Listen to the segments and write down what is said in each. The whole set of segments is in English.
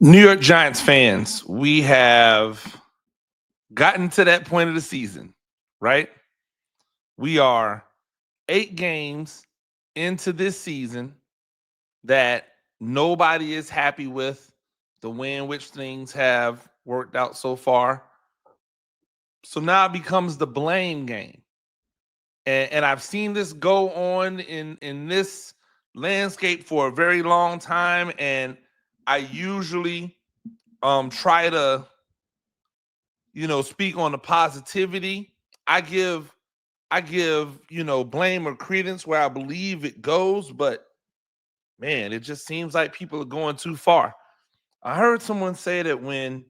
New York Giants fans, we have gotten to that point of the season, right? We are 8 games into this season that nobody is happy with the way in which things have worked out so far. So now it becomes the blame game. And I've seen this go on in this landscape for a very long time. And I usually try to speak on the positivity. I give blame or credence where I believe it goes, but man, it just seems like people are going too far. I heard someone say that when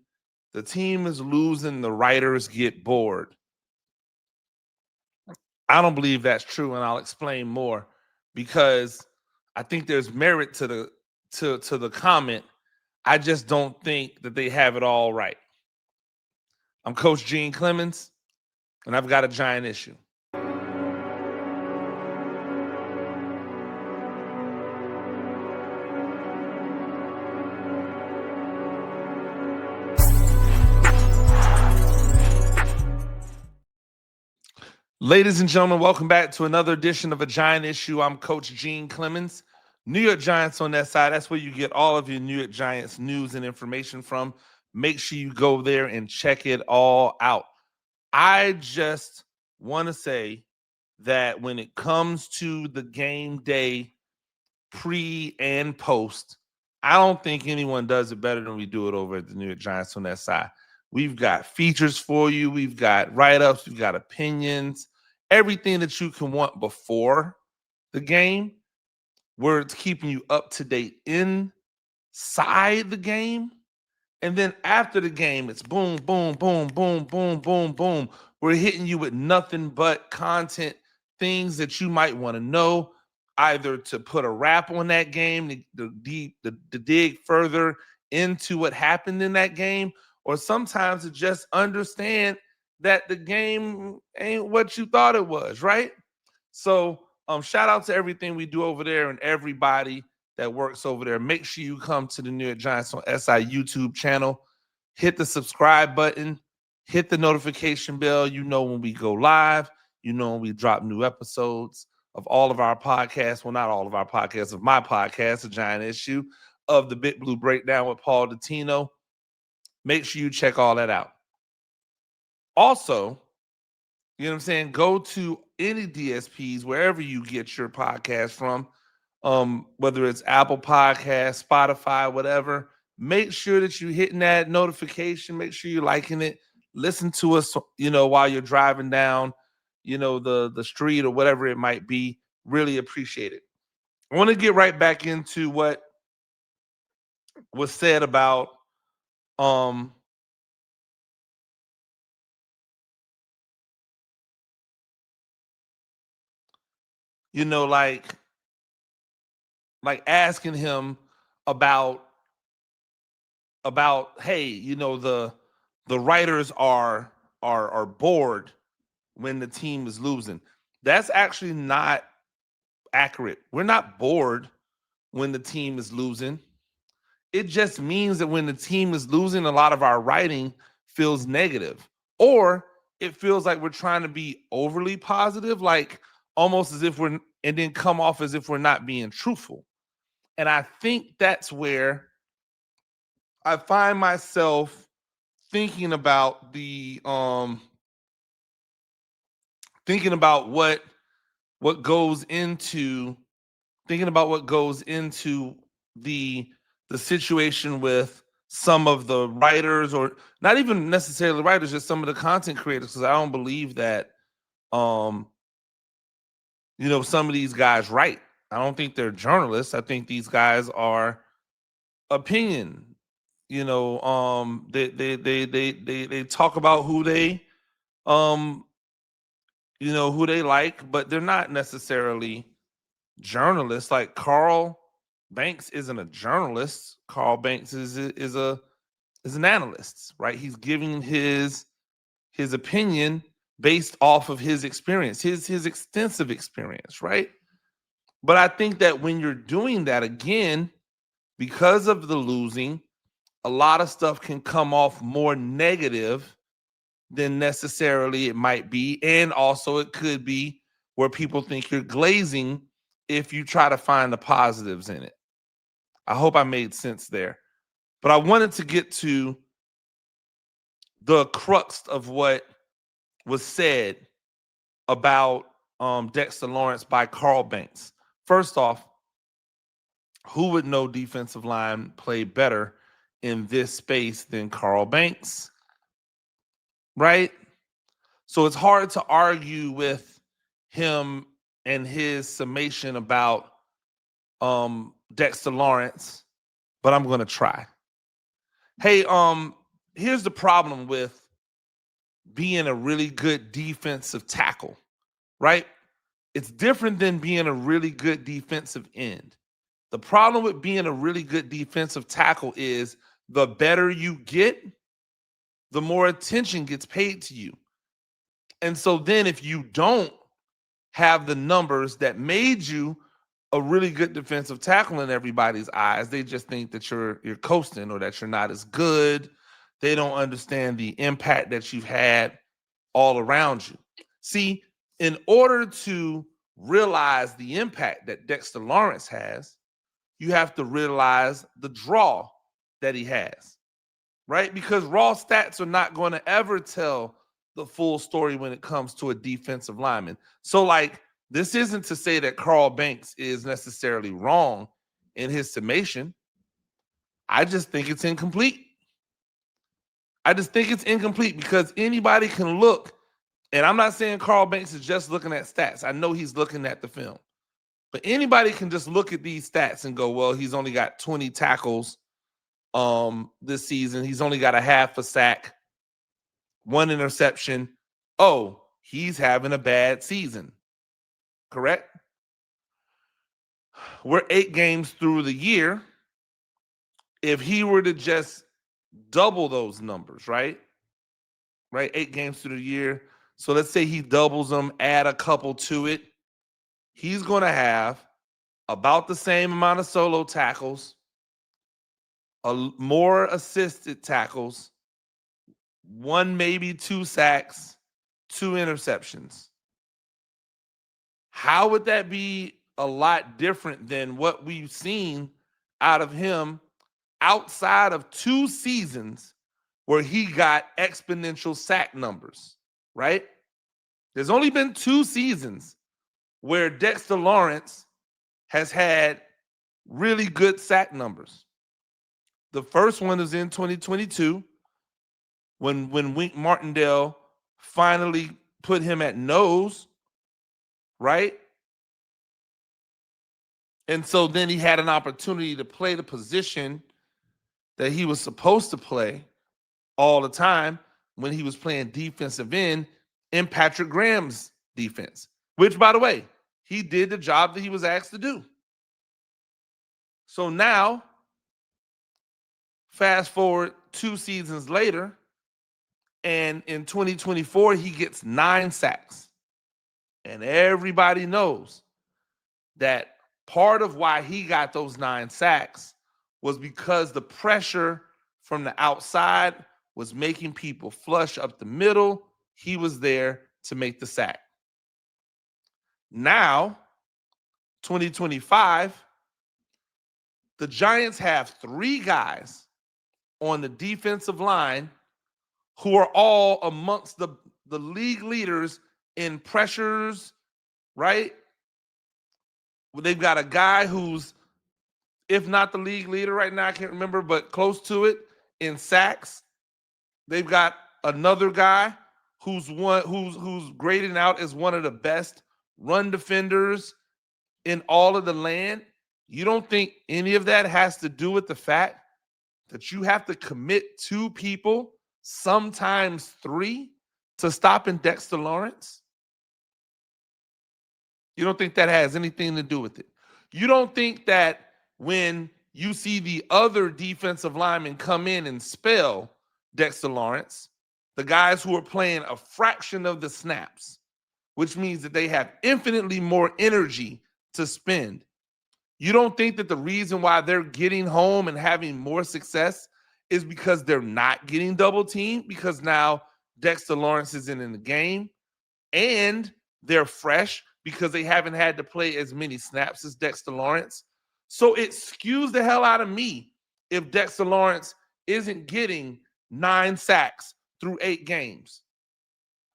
the team is losing, the writers get bored. I don't believe that's true, and I'll explain more because I think there's merit to the comment. I just don't think that they have it all right. I'm Coach Gene Clemons, and I've got a giant issue. Ladies and gentlemen, welcome back to another edition of A Giant Issue. I'm Coach Gene Clemons. New York Giants on that side. That's where you get all of your New York Giants news and information from. Make sure you go there and check it all out. I just want to say that when it comes to the game day pre and post, I don't think anyone does it better than we do it over at the New York Giants on that side. We've got features for you. We've got write-ups. We've got opinions. Everything that you can want before the game. We're keeping you up to date inside the game. And then after the game, it's boom, boom, boom, boom, boom, boom, boom. We're hitting you with nothing but content, things that you might want to know, either to put a wrap on that game, to dig further into what happened in that game, or sometimes to just understand that the game ain't what you thought it was, right? So shout out to everything we do over there and everybody that works over there. Make sure you come to the New York Giants on SI YouTube channel. Hit the subscribe button. Hit the notification bell. You know when we go live. You know when we drop new episodes of all of our podcasts. Well, not all of our podcasts, of my podcast, A Giant Issue, of the Big Blue Breakdown with Paul Dottino. Make sure you check all that out. Also, you know what I'm saying? Go to any DSPs, wherever you get your podcast from, whether it's Apple Podcasts, Spotify, whatever. Make sure that you're hitting that notification. Make sure you're liking it. Listen to us, while you're driving down, the street or whatever it might be. Really appreciate it. I want to get right back into what was said about like asking him about hey, the writers are bored when the team is losing. That's actually not accurate. We're not bored when the team is losing. It just means that when the team is losing, a lot of our writing feels negative, or it feels like we're trying to be overly positive, like almost as if and then come off as if we're not being truthful. And I think that's where I find myself thinking about thinking about what goes into the situation with some of the writers, or not even necessarily writers, just some of the content creators, because I don't believe that some of these guys write. I don't think they're journalists. I think these guys are opinion. They talk about who they who they like, but they're not necessarily journalists. Like Carl Banks isn't a journalist. Carl Banks is an analyst, right? He's giving his opinion based off of his experience, his extensive experience, right? But I think that when you're doing that, again, because of the losing, a lot of stuff can come off more negative than necessarily it might be. And also, it could be where people think you're glazing if you try to find the positives in it. I hope I made sense there. But I wanted to get to the crux of what was said about Dexter Lawrence by Carl Banks. First off, who would know defensive line play better in this space than Carl Banks? Right? So it's hard to argue with him and his summation about Dexter Lawrence, but I'm going to try. Hey, here's the problem with being a really good defensive tackle, right? It's different than being a really good defensive end. The problem with being a really good defensive tackle is the better you get, the more attention gets paid to you. And so then if you don't have the numbers that made you a really good defensive tackle in everybody's eyes, they just think that you're coasting or that you're not as good. They don't understand the impact that you've had all around you. See, in order to realize the impact that Dexter Lawrence has, you have to realize the draw that he has, right? Because raw stats are not going to ever tell the full story when it comes to a defensive lineman. So, like, this isn't to say that Carl Banks is necessarily wrong in his summation. I just think it's incomplete. I just think it's incomplete because anybody can look, and I'm not saying Carl Banks is just looking at stats. I know he's looking at the film. But anybody can just look at these stats and go, well, he's only got 20 tackles this season. He's only got a half a sack, 1 interception. Oh, he's having a bad season. Correct? We're 8 games through the year. If he were to just double those numbers, right? 8 games through the year. So let's say he doubles them, add a couple to it. He's going to have about the same amount of solo tackles, more assisted tackles, 1, maybe 2 sacks, 2 interceptions. How would that be a lot different than what we've seen out of him outside of 2 seasons where he got exponential sack numbers, right? There's only been 2 seasons where Dexter Lawrence has had really good sack numbers. The first one was in 2022 when Wink Martindale finally put him at nose, right? And so then he had an opportunity to play the position that he was supposed to play all the time when he was playing defensive end in Patrick Graham's defense, which, by the way, he did the job that he was asked to do. So now, fast forward 2 seasons later, and in 2024, he gets 9 sacks. And everybody knows that part of why he got those 9 sacks was because the pressure from the outside was making people flush up the middle. He was there to make the sack. Now, 2025, the Giants have 3 guys on the defensive line who are all amongst the league leaders in pressures, right? They've got a guy who's, if not the league leader right now, I can't remember, but close to it in sacks. They've got another guy who's graded out as one of the best run defenders in all of the land. You don't think any of that has to do with the fact that you have to commit 2 people, sometimes 3, to stopping Dexter Lawrence? You don't think that has anything to do with it? You don't think that when you see the other defensive linemen come in and spell Dexter Lawrence, the guys who are playing a fraction of the snaps, which means that they have infinitely more energy to spend, you don't think that the reason why they're getting home and having more success is because they're not getting double teamed because now Dexter Lawrence isn't in the game and they're fresh because they haven't had to play as many snaps as Dexter Lawrence. So it skews the hell out of me if Dexter Lawrence isn't getting 9 sacks through 8 games.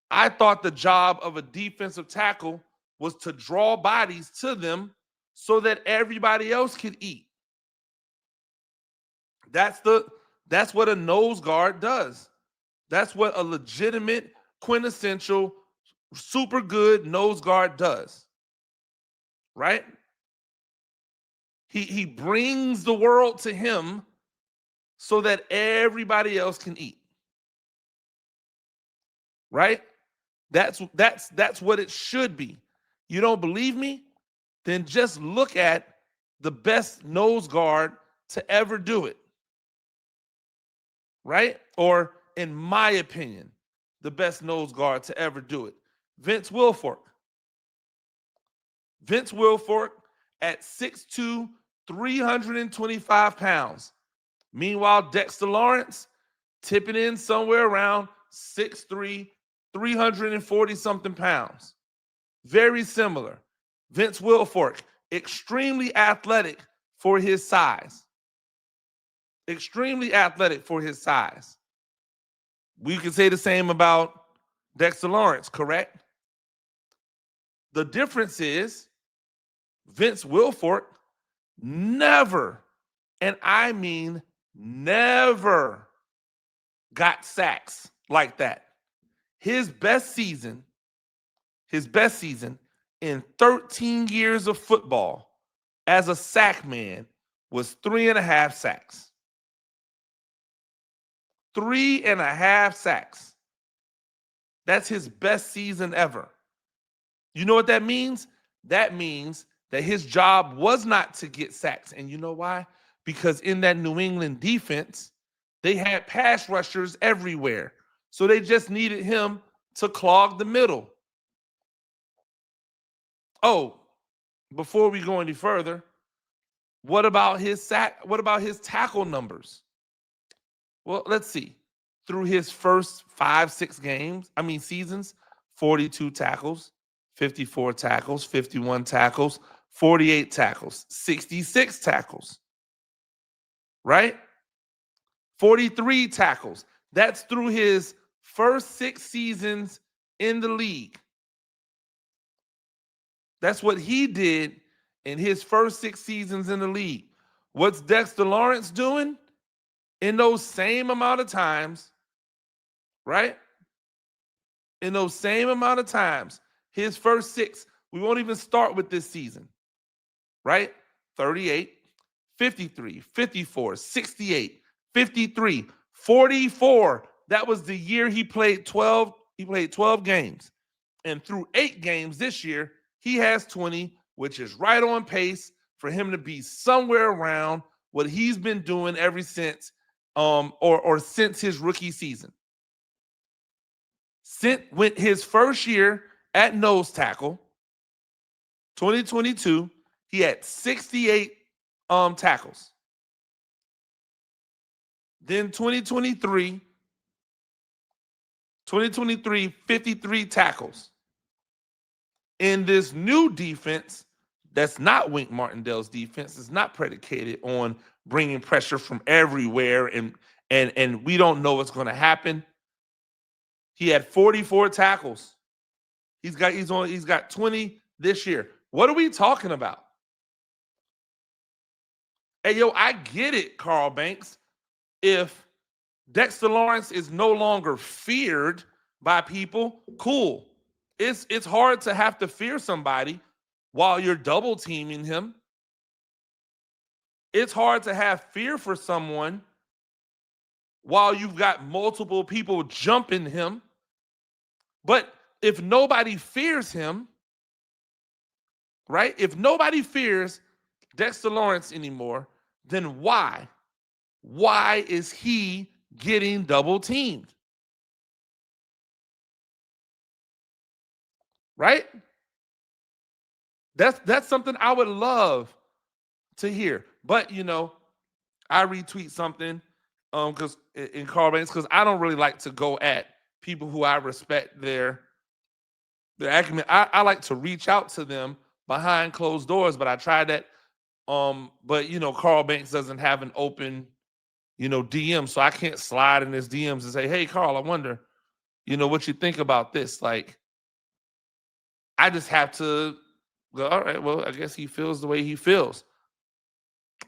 I thought the job of a defensive tackle was to draw bodies to them so that everybody else could eat. That's what a nose guard does. That's what a legitimate, quintessential, super good nose guard does. Right? He brings the world to him so that everybody else can eat. Right? That's what it should be. You don't believe me? Then just look at the best nose guard to ever do it. Right? Or, in my opinion, the best nose guard to ever do it. Vince Wilfork. Vince Wilfork at 6'2", 325 pounds. Meanwhile, Dexter Lawrence tipping in somewhere around 6'3", 340-something pounds. Very similar. Vince Wilfork, extremely athletic for his size. Extremely athletic for his size. We can say the same about Dexter Lawrence, correct? The difference is Vince Wilfork never, and I mean never, got sacks like that. His best season in 13 years of football as a sack man was 3.5 sacks. 3.5 sacks. That's his best season ever. You know what that means? That means that his job was not to get sacks. And you know why? Because in that New England defense, they had pass rushers everywhere. So they just needed him to clog the middle. Oh, before we go any further, what about his tackle numbers? Well, let's see. Through his first 5-6 seasons, 42 tackles, 54 tackles, 51 tackles, 48 tackles, 66 tackles. Right? 43 tackles. That's through his first 6 seasons in the league. That's what he did in his first 6 seasons in the league. What's Dexter Lawrence doing in those same amount of times, right? In those same amount of times, his first 6, we won't even start with this season, right? 38, 53, 54, 68, 53, 44. That was the year he played 12. He played 12 games. And through 8 games this year, he has 20, which is right on pace for him to be somewhere around what he's been doing ever since, or since his rookie season. With his first year at nose tackle, 2022, he had 68 tackles. Then 2023, 53 tackles. In this new defense, that's not Wink Martindale's defense. It's not predicated on bringing pressure from everywhere, and we don't know what's going to happen. He had 44 tackles. He's got 20 this year. What are we talking about? Hey, yo, I get it, Carl Banks. If Dexter Lawrence is no longer feared by people, cool. It's hard to have to fear somebody while you're double teaming him. It's hard to have fear for someone while you've got multiple people jumping him. But if nobody fears him, right? If nobody fears Dexter Lawrence anymore, then why? Why is he getting double teamed? Right? That's something I would love to hear. But, I retweet something because in Carl Banks, because I don't really like to go at people who I respect their acumen. I like to reach out to them behind closed doors, but I tried that. But Carl Banks doesn't have an open, DM, so I can't slide in his DMs and say, "Hey, Carl, I wonder, what you think about this." Like, I just have to go, all right, well, I guess he feels the way he feels.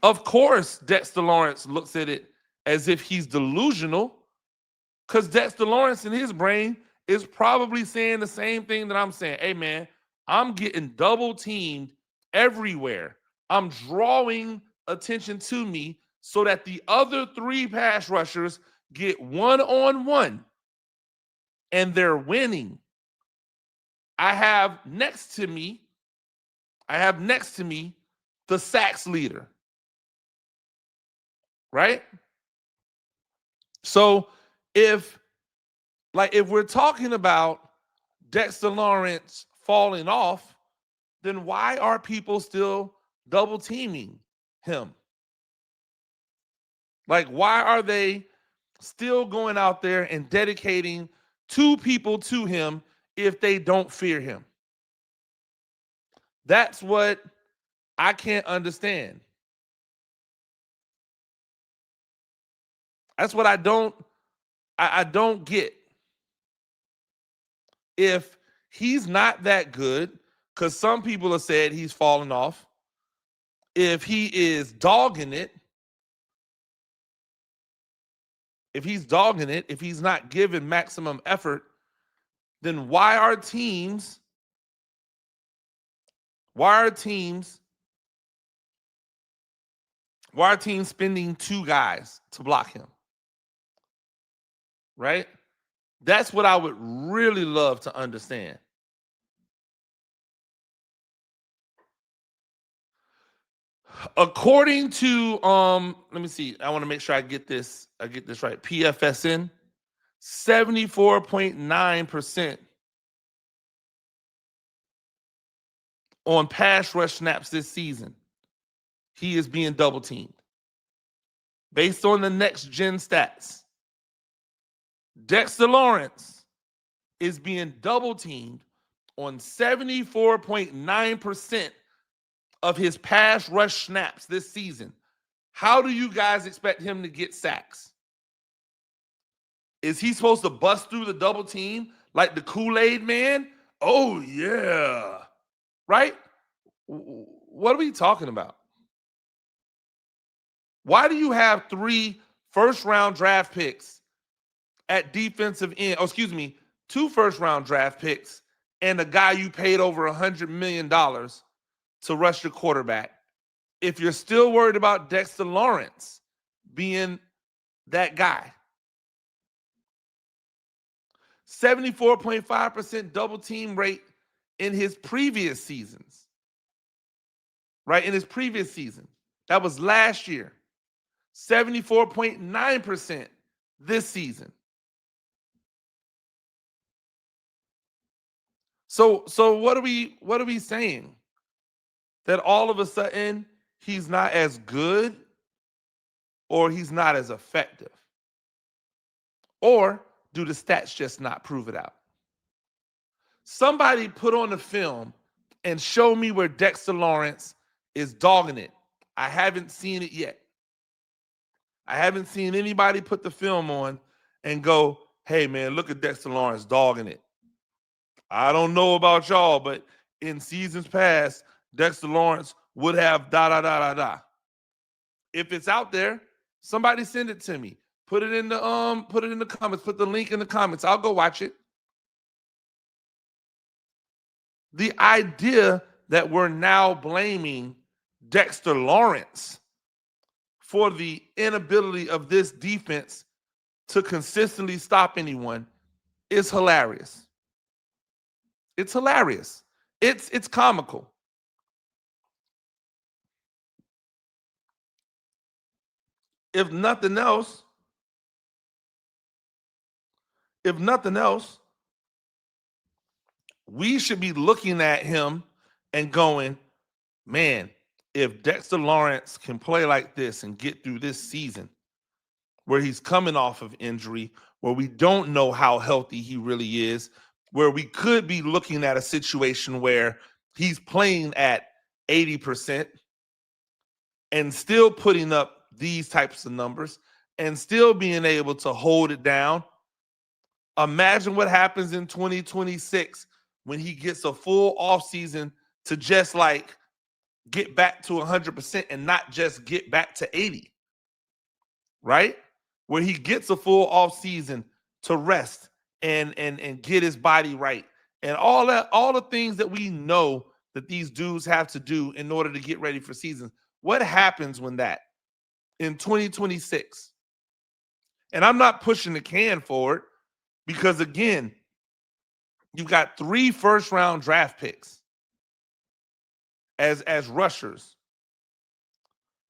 Of course, Dexter Lawrence looks at it as if he's delusional, because Dexter Lawrence in his brain is probably saying the same thing that I'm saying. Hey, man, I'm getting double teamed everywhere. I'm drawing attention to me so that the other 3 pass rushers get one-on-one and they're winning. I have next to me the sacks leader. Right? So if we're talking about Dexter Lawrence falling off, then why are people still double teaming him? Like, why are they still going out there and dedicating 2 people to him if they don't fear him? That's what I can't understand. That's what I don't get. If he's not that good, because some people have said he's fallen off, if he is dogging it, if he's not giving maximum effort, then why are teams spending 2 guys to block him? Right? That's what I would really love to understand. According to let me see. I want to make sure I get this right. PFSN, 74.9% on pass rush snaps this season. He is being double teamed. Based on the next gen stats, Dexter Lawrence is being double teamed on 74.9% of his pass rush snaps this season. How do you guys expect him to get sacks? Is he supposed to bust through the double team like the Kool-Aid man? Oh, yeah. Right? What are we talking about? Why do you have 3 first-round draft picks at defensive end? Oh, excuse me, 2 first-round draft picks and a guy you paid over $100 million to rush your quarterback if you're still worried about Dexter Lawrence being that guy? 74.5% double team rate in his previous seasons. Right? In his previous season. That was last year. 74.9% this season. So what are we saying? That all of a sudden he's not as good or he's not as effective? Or do the stats just not prove it out? Somebody put on the film and show me where Dexter Lawrence is dogging it. I haven't seen it yet. I haven't seen anybody put the film on and go, hey, man, look at Dexter Lawrence dogging it. I don't know about y'all, but in seasons past, Dexter Lawrence would have da-da-da-da-da. If it's out there, somebody send it to me. Put it in the comments. Put the link in the comments. I'll go watch it. The idea that we're now blaming Dexter Lawrence for the inability of this defense to consistently stop anyone is hilarious. It's hilarious. It's comical. If nothing else, we should be looking at him and going, man, if Dexter Lawrence can play like this and get through this season, where he's coming off of injury, where we don't know how healthy he really is, where we could be looking at a situation where he's playing at 80% and still putting up these types of numbers and still being able to hold it down. Imagine what happens in 2026 when he gets a full offseason to just like get back to 100% and not just get back to 80, right? Where he gets a full offseason to rest and get his body right. And all the things that we know that these dudes have to do in order to get ready for seasons. What happens when that in 2026? And I'm not pushing the can forward because, again, you've got 3 first-round draft picks as rushers.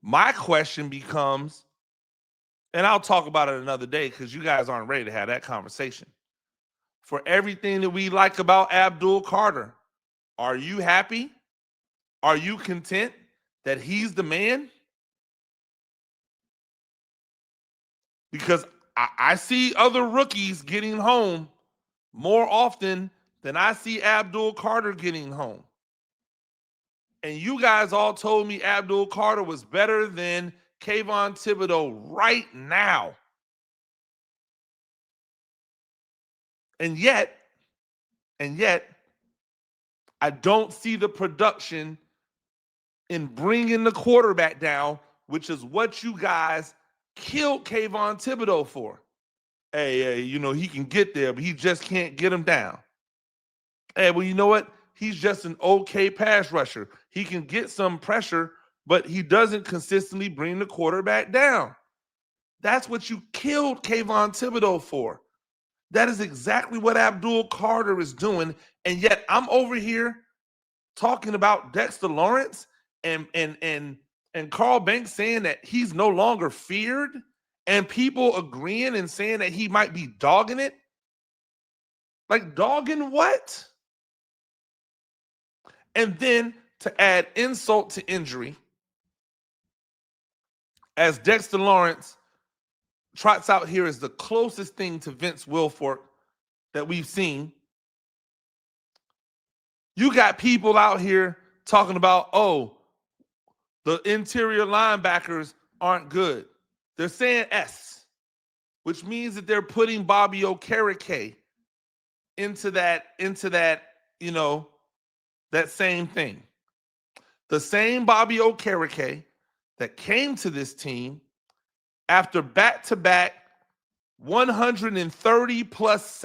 My question becomes, and I'll talk about it another day because you guys aren't ready to have that conversation. For everything that we like about Abdul Carter, are you happy? Are you content that he's the man? Because I see other rookies getting home more often than I see Abdul Carter getting home. And you guys all told me Abdul Carter was better than Kayvon Thibodeau right now. And yet, I don't see the production in bringing the quarterback down, which is what you guys killed Kayvon Thibodeau for. Hey, he can get there, but he just can't get him down. Hey, well, you know what? He's just an okay pass rusher. He can get some pressure, but he doesn't consistently bring the quarterback down. That's what you killed Kayvon Thibodeau for. That is exactly what Abdul Carter is doing. And yet I'm over here talking about Dexter Lawrence and Carl Banks saying that he's no longer feared, and people agreeing and saying that he might be dogging it. Like, dogging what? And then to add insult to injury, as Dexter Lawrence trots out here as the closest thing to Vince Wilfork that we've seen, you got people out here talking about, oh, the interior linebackers aren't good. They're saying S, which means that they're putting Bobby Okereke into that, that same thing. The same Bobby Okereke that came to this team after back-to-back 130 plus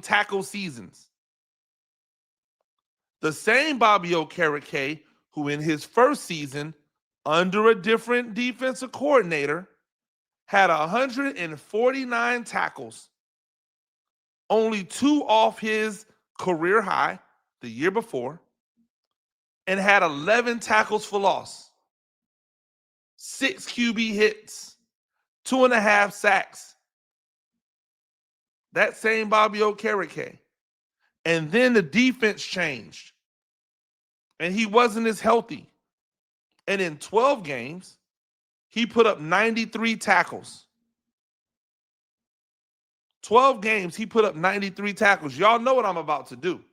tackle seasons. The same Bobby Okereke who in his first season under a different defensive coordinator had 149 tackles, only 2 off his career high the year before, and had 11 tackles for loss, 6 QB hits, 2.5 sacks. That same Bobby Okereke. And then the defense changed, and he wasn't as healthy. And in 12 games, he put up 93 tackles. 12 games, he put up 93 tackles. Y'all know what I'm about to do,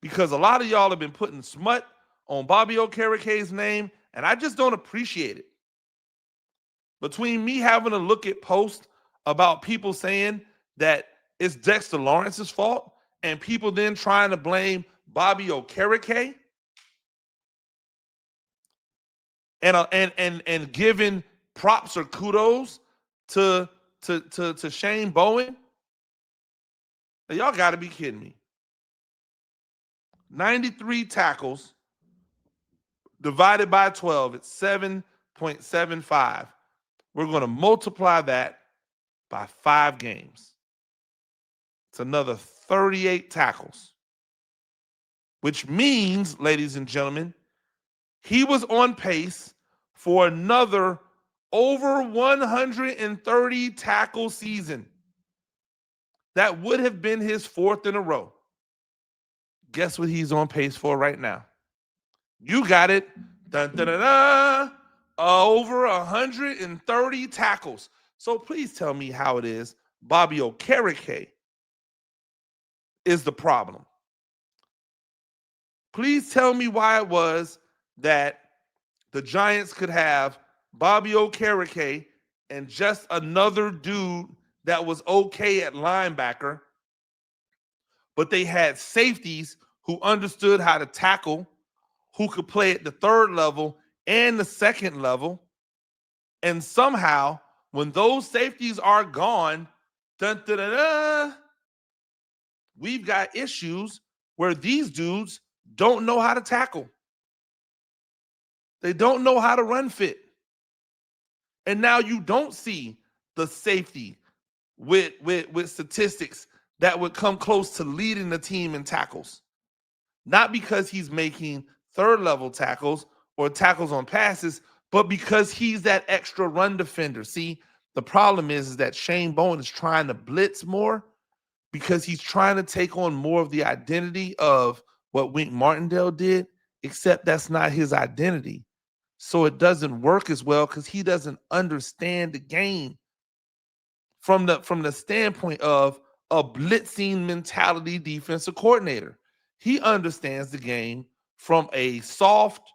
because a lot of y'all have been putting smut on Bobby Okereke's name, and I just don't appreciate it. Between me having to look at posts about people saying that it's Dexter Lawrence's fault and people then trying to blame Bobby Okereke and giving props or kudos to Shane Bowen, y'all got to be kidding me. 93 tackles divided by 12, it's 7.75. We're going to multiply that by 5 games. It's another 38 tackles, which means, ladies and gentlemen, he was on pace for another over 130 tackle season. That would have been his 4th in a row. Guess what he's on pace for right now? You got it. Dun, dun, dun, dun. Over 130 tackles. So please tell me how it is Bobby Okereke is the problem. Please tell me why it was that the Giants could have Bobby Okereke and just another dude that was okay at linebacker, but they had safeties who understood how to tackle, who could play at the third level and the second level. And somehow, when those safeties are gone, dun, dun, dun, dun, we've got issues where these dudes don't know how to tackle. They don't know how to run fit. And now you don't see the safety with statistics that would come close to leading the team in tackles. Not because he's making third level tackles or tackles on passes, but because he's that extra run defender. See, the problem is that Shane Bowen is trying to blitz more because he's trying to take on more of the identity of what Wink Martindale did, except that's not his identity. So it doesn't work as well because he doesn't understand the game from the standpoint of a blitzing mentality defensive coordinator. He understands the game from a soft,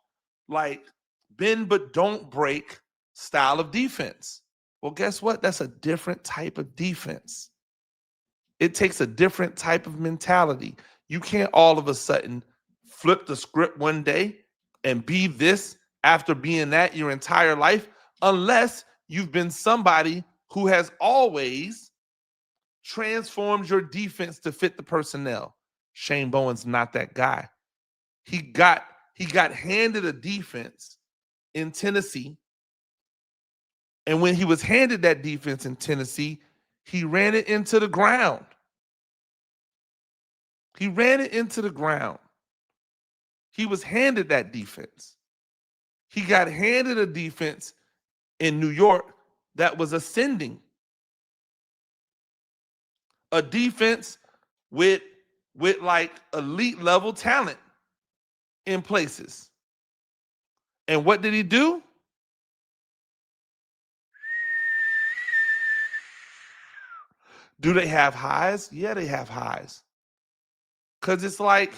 like bend but don't break style of defense. Well, guess what? That's a different type of defense. It takes a different type of mentality. You can't all of a sudden flip the script one day and be this after being that your entire life, unless you've been somebody who has always transformed your defense to fit the personnel. Shane Bowen's not that guy. He got handed a defense in Tennessee, and when he was handed that defense in Tennessee, he ran it into the ground. He ran it into the ground. He was handed that defense. He got handed a defense in New York that was ascending. A defense with like elite level talent in places. And what did he do? Do they have highs? Yeah, they have highs. Cuz it's like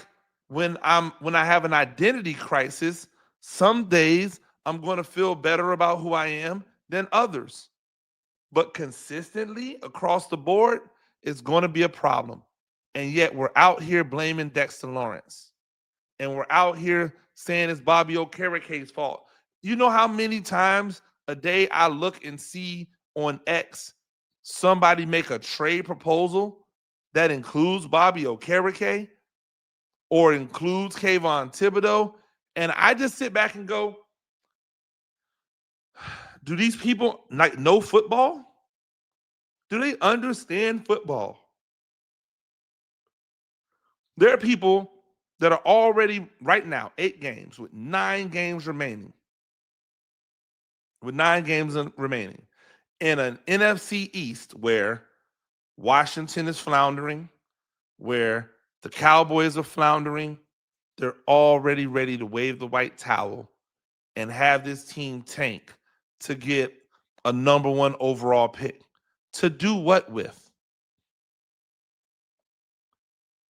when I have an identity crisis, some days I'm going to feel better about who I am than others. But consistently across the board, it's going to be a problem. And yet we're out here blaming Dexter Lawrence. And we're out here saying it's Bobby Okereke's fault. You know how many times a day I look and see on X somebody make a trade proposal that includes Bobby Okereke or includes Kayvon Thibodeau, and I just sit back and go, do these people like know football? Do they understand football? There are people that are already right now 8 games with 9 games remaining. With 9 games remaining in an NFC East where Washington is floundering, where the Cowboys are floundering, they're already ready to wave the white towel and have this team tank to get a number 1 overall pick. To do what with?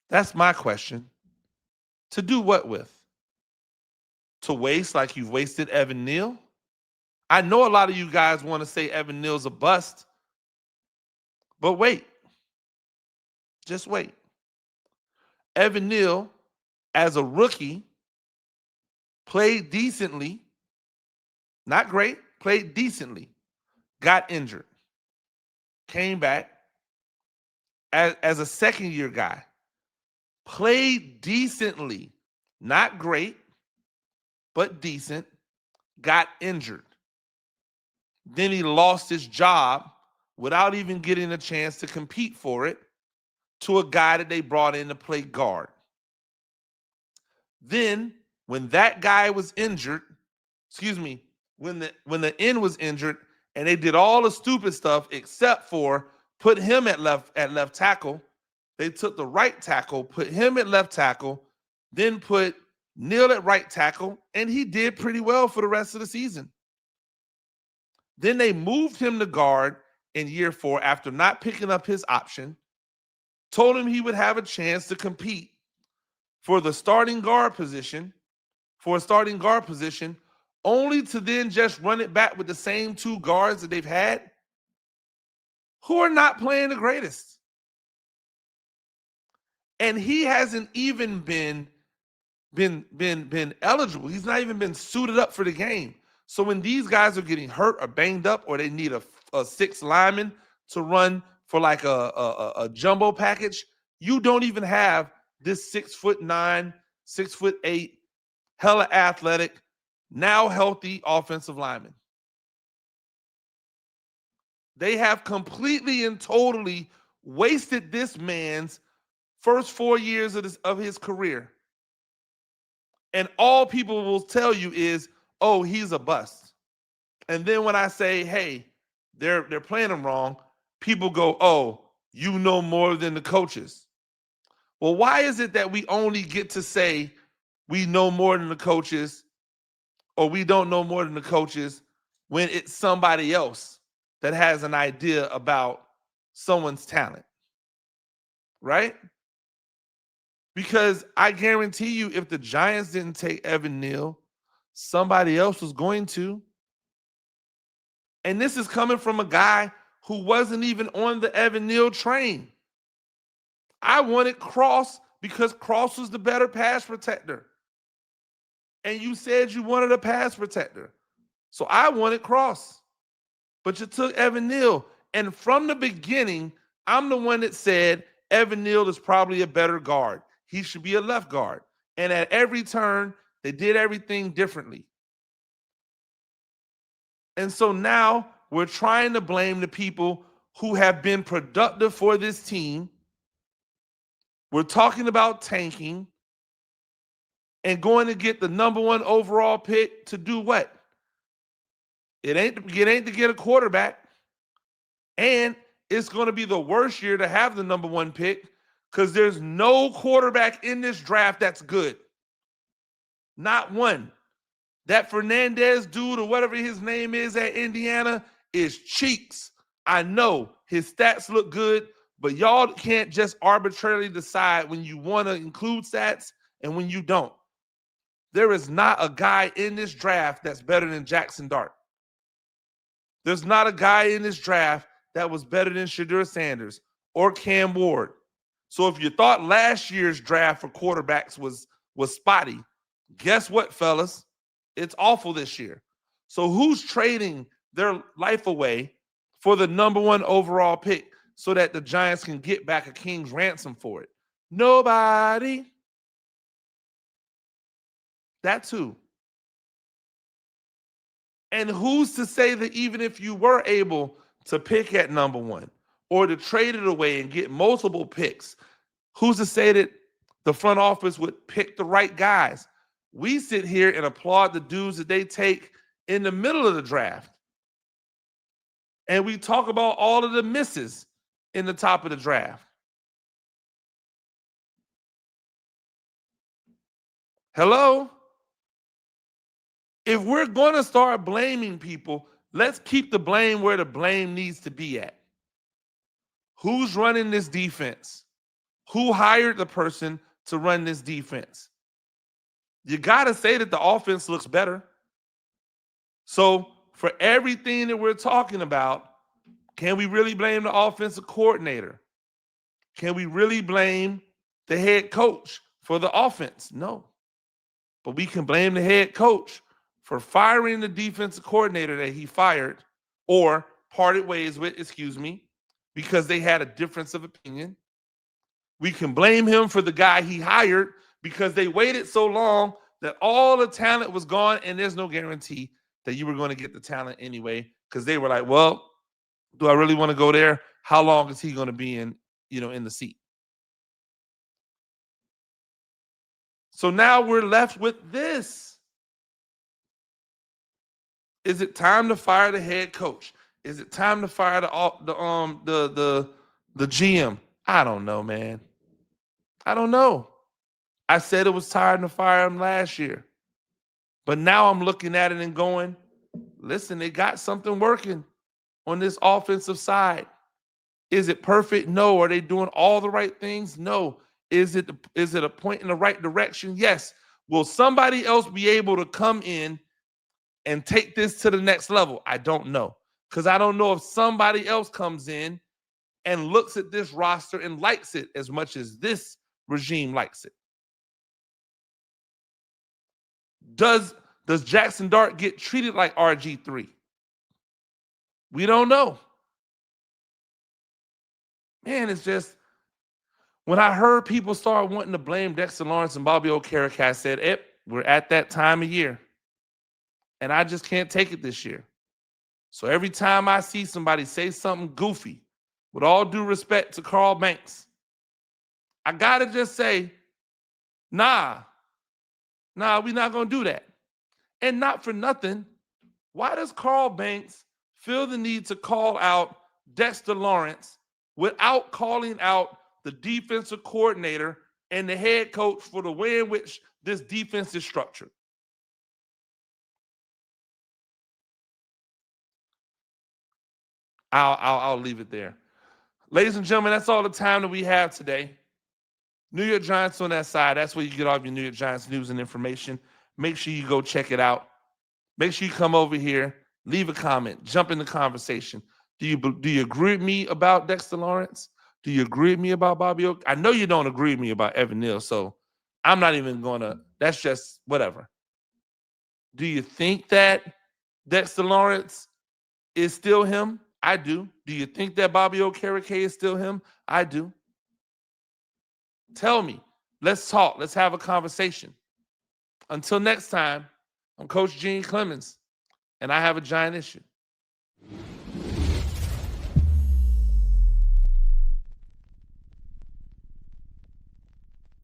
That's my question. To do what with? To waste like you've wasted Evan Neal? I know a lot of you guys want to say Evan Neal's a bust, but wait. Just wait. Evan Neal, as a rookie, played decently. Not great, played decently. Got injured. Came back as a second-year guy. Played decently. Not great, but decent. Got injured. Then he lost his job without even getting a chance to compete for it to a guy that they brought in to play guard. Then, when that guy was injured, when the end was injured, and they did all the stupid stuff except for put him at left tackle, they took the right tackle, put him at left tackle, then put Neal at right tackle, and he did pretty well for the rest of the season. Then they moved him to guard, in year 4 after not picking up his option, told him he would have a chance to compete for the starting guard position, only to then just run it back with the same 2 guards that they've had who are not playing the greatest. And he hasn't even been eligible. He's not even been suited up for the game. So when these guys are getting hurt or banged up, or they need a 6 lineman to run for like a jumbo package, you don't even have this 6'9", 6'8", hella athletic, now healthy offensive lineman. They have completely and totally wasted this man's first 4 years of his career. And all people will tell you is, oh, he's a bust. And then when I say, hey, they're playing him wrong, people go, oh, you know more than the coaches. Well, why is it that we only get to say we know more than the coaches, or we don't know more than the coaches, when it's somebody else that has an idea about someone's talent, right? Because I guarantee you, if the Giants didn't take Evan Neal, somebody else was going to. And this is coming from a guy who wasn't even on the Evan Neal train. I wanted Cross because Cross was the better pass protector. And you said you wanted a pass protector. So I wanted Cross. But you took Evan Neal. And from the beginning, I'm the one that said Evan Neal is probably a better guard. He should be a left guard. And at every turn, they did everything differently. And so now we're trying to blame the people who have been productive for this team. We're talking about tanking and going to get the #1 overall pick to do what? It ain't to get a quarterback. And it's going to be the worst year to have the #1 pick because there's no quarterback in this draft that's good. Not one. That Fernandez dude, or whatever his name is at Indiana, is cheeks. I know his stats look good, but y'all can't just arbitrarily decide when you want to include stats and when you don't. There is not a guy in this draft that's better than Jackson Dart. There's not a guy in this draft that was better than Shadur Sanders or Cam Ward. So if you thought last year's draft for quarterbacks was spotty, guess what, fellas? It's awful this year. So who's trading their life away for the #1 overall pick so that the Giants can get back a king's ransom for it? Nobody. That's who. And who's to say that even if you were able to pick at #1 or to trade it away and get multiple picks, who's to say that the front office would pick the right guys? We sit here and applaud the dudes that they take in the middle of the draft. And we talk about all of the misses in the top of the draft. Hello? If we're going to start blaming people, let's keep the blame where the blame needs to be at. Who's running this defense? Who hired the person to run this defense? You got to say that the offense looks better. So for everything that we're talking about, can we really blame the offensive coordinator? Can we really blame the head coach for the offense? No. But we can blame the head coach for firing the defensive coordinator that he fired or parted ways with, because they had a difference of opinion. We can blame him for the guy he hired because they waited so long that all the talent was gone, and there's no guarantee that you were going to get the talent anyway, because they were like, well, do I really want to go there? How long is he going to be in the seat? So now we're left with this. Is it time to fire the head coach? Is it time to fire the GM? I don't know, man. I don't know. I said it was time to fire him last year. But now I'm looking at it and going, listen, they got something working. on this offensive side. Is it perfect? No. Are they doing all the right things? No. Is it a point in the right direction? Yes. Will somebody else be able to come in and take this to the next level? I don't know. Because I don't know if somebody else comes in and looks at this roster and likes it as much as this regime likes it. Does Jackson Dart get treated like RG3? We don't know. Man, it's just, when I heard people start wanting to blame Dexter Lawrence and Bobby Okereke, I said, we're at that time of year. And I just can't take it this year. So every time I see somebody say something goofy, with all due respect to Carl Banks, I got to just say, nah, we're not going to do that. And not for nothing, why does Carl Banks feel the need to call out Dexter Lawrence without calling out the defensive coordinator and the head coach for the way in which this defense is structured? I'll leave it there. Ladies and gentlemen, that's all the time that we have today. New York Giants on that side. That's where you get all of your New York Giants news and information. Make sure you go check it out. Make sure you come over here, leave a comment, jump in the conversation. Do you agree with me about Dexter Lawrence? Do you agree with me about Bobby Okereke? I know you don't agree with me about Evan Neal, so I'm not even gonna. That's just whatever. Do you think that Dexter Lawrence is still him? I do. Do you think that Bobby Okereke is still him? I do. Tell me. Let's talk. Let's have a conversation. Until next time, I'm Coach Gene Clemons, and I have a giant issue.